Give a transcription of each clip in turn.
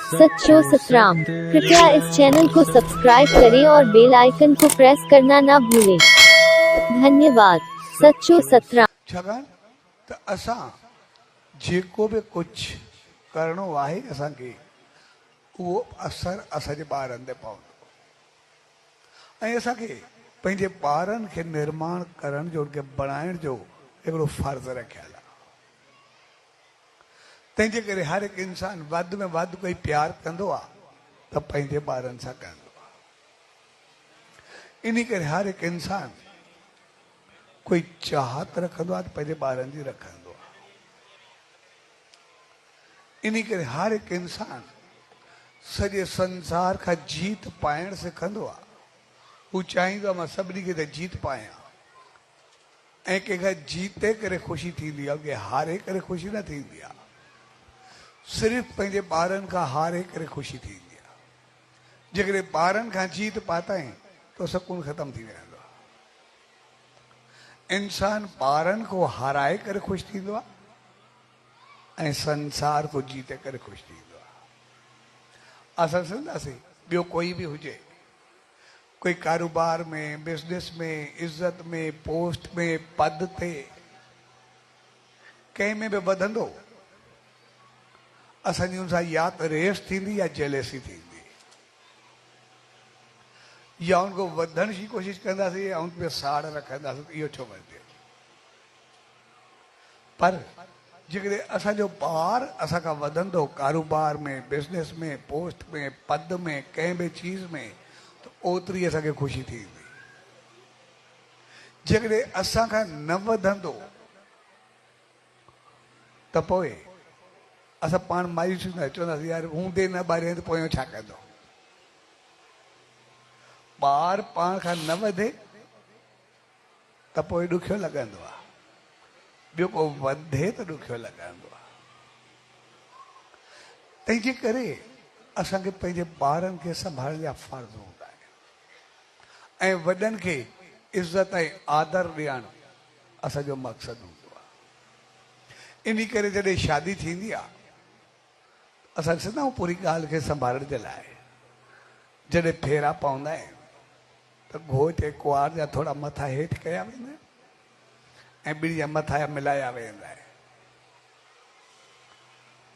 सच्चो सतराम। कृपया इस चैनल को सब्सक्राइब करें और बेल आइकन को प्रेस करना ना भूलें। धन्यवाद। सच्चो सतराम। छाकाणि त असां जेको बि कुझु करिणो आहे असांखे उहो असरु असांजे ॿारनि ते पवंदो ऐं असांखे पंहिंजे ॿारनि खे निर्माण करण जो उनखे बणाइण जो हिकिड़ो फर्ज़ रखियलु आहे। तंहिंजे करे हर हिकु इंसान वधि में वधि कोई प्यार कंदो आहे त पंहिंजे ॿारनि सां कंदो आहे। इन करे हर हिकु इंसान कोई चाहत रखंदो आहे त पंहिंजे ॿारनि जी रखंदो आहे। इन करे हर हिकु इंसान सॼे संसार खां जीत पाइण सिखंदो आहे। हू चाहींदो आहे मां सभिनी खे त जीत पायां ऐं कंहिंखां जीते करे ख़ुशी थींदी आहे, कंहिं हारे करे ख़ुशी न थींदी आहे। सिर्फ़ु पंहिंजे ॿारनि खां हारे करे ख़ुशी थींदी आहे। जेकॾहिं ॿारनि खां जीत पाताईं तो सुकून ख़तमु थी वेंदो आहे। इंसान ॿारनि को हाराए करे ख़ुशि थींदो आहे ऐं संसार को जीते करे ख़ुशि थींदो आहे। असां सम्झंदासीं ॿियो कोई बि हुजे, कोई कारोबार में, बिज़नेस में, इज़त में, पोस्ट में, पद ते कंहिं में बि वधंदो, असांजी हुन सां या त रेस थींदी या जेलेसी थींदी, या उनको वधण जी कोशिशि कंदासीं या उन पे साड़ रखंदासीं त इहो छो वधे। पर जेकॾहिं असांजो ॿार असां खां वधंदो कारोबार में, बिज़नेस में, पोस्ट में, पद में, कंहिं बि चीज़ में, त ओतिरी असांखे ख़ुशी थींदी। जेकॾहिं असां खां न वधंदो त पोइ असां पाण मायूस न चवंदासीं यार हूंदे न ॿार त पोइ छा कंदो। ॿार पाण खां न वधे त पोइ ॾुखियो लॻंदो आहे, ॿियो को वधे त ॾुखियो लॻंदो आहे। तंहिंजे करे असांखे पंहिंजे ॿारनि खे संभालण जा फर्ज़ हूंदा आहिनि ऐं वॾनि खे इज़त ऐं आदर ॾियणु असांजो मक़सदु हूंदो आहे। इन करे जॾहिं शादी थींदी आहे असां ॾिसंदा आहियूं पूरी ॻाल्हि खे संभालण जे लाइ जॾहिं फेरा पवंदा आहिनि त घोट ऐं कुंवार जा थोरा मथा हेठि कया वेंदा आहिनि ऐं ॿिन्ही जा मथा मिलाया वेंदा आहिनि।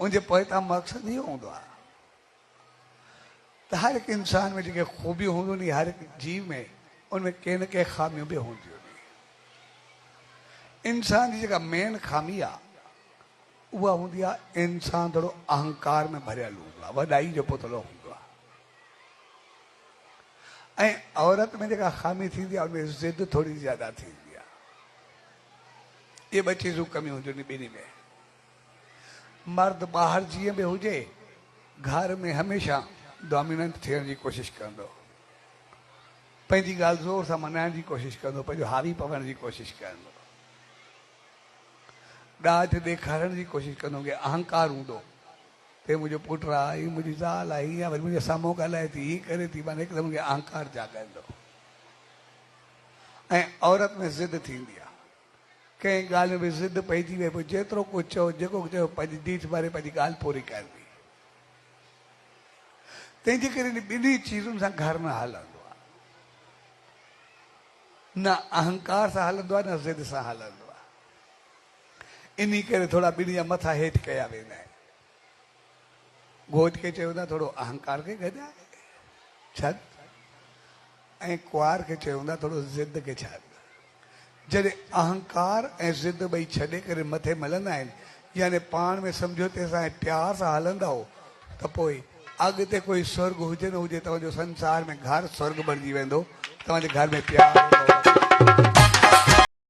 उनजे पोइतां मक़सदु इहो हूंदो आहे त हर हिकु इंसान में जेके ख़ूबियूं हूंदियूं आहिनि, हर हिकु जीव में उनमें कंहिं न कंहिं ख़ामियूं बि हूंदियूं आहिनि। इंसान जी जेका मेन ख़ामी आहे उहा हूंदी आहे इंसान थोरो अहंकार में भरियल हूंदो आहे, वॾाई जो पुतलो हूंदो आहे। ऐं औरत में जेका ख़ामी थींदी आहे उनमें ज़िद थोरी ज़्यादा थींदी आहे। ये ॿ चीज़ूं कमियूं हूंदियूं आहिनि ॿिन्ही में। मर्द ॿाहिरि जीअं बि हुजे घर में हमेशह डोमिनेंट थियण जी कोशिशि कंदो, पंहिंजी ॻाल्हि ज़ोर सां मनाइण जी कोशिशि कंदो, पंहिंजो हावी पवण जी कोशिशि कंदो, ॾाढ ॾेखारण जी कोशिशि कंदो कि अहंकार हूंदो ते मुंहिंजो पुटु आहे, हीअ मुंहिंजी ज़ाल आहे, हीअं वरी मुंहिंजे साम्हूं ॻाल्हाए थी, हीअं करे थी, माना हिकदमि मूंखे अहंकार जाॻंदो। ऐं औरत में ज़िद थींदी आहे, कंहिं ॻाल्हि में बि ज़िद पइजी वई, पोइ जेतिरो कुझु चओ, जेको चयो पंहिंजी डीठ भरे पंहिंजी ॻाल्हि पूरी करणी। तंहिंजे करे ॿिन्ही चीज़ुनि सां घर न हलंदो आहे, न अहंकार सां हलंदो आहे न ज़िद सां हलंदो आहे। इन करे थोरा ॿिन्ही जा मथा हेठि कया वेंदा आहिनि। घोट खे चवंदा थोरो अहंकार खे गॾाए छॾ ऐं कुंवार खे चवंदा थोरो ज़िद खे छॾ। जॾहिं अहंकार ऐं ज़िद ॿई छॾे करे मथे मिलंदा आहिनि, यानी पाण में समझौते सां ऐं प्यार सां हलंदा हो त पोइ अॻिते कोई स्वर्ग हुजे न हुजे, तव्हांजो संसार में घर स्वर्ग बणिजी वेंदो। तव्हांजे घर में प्यार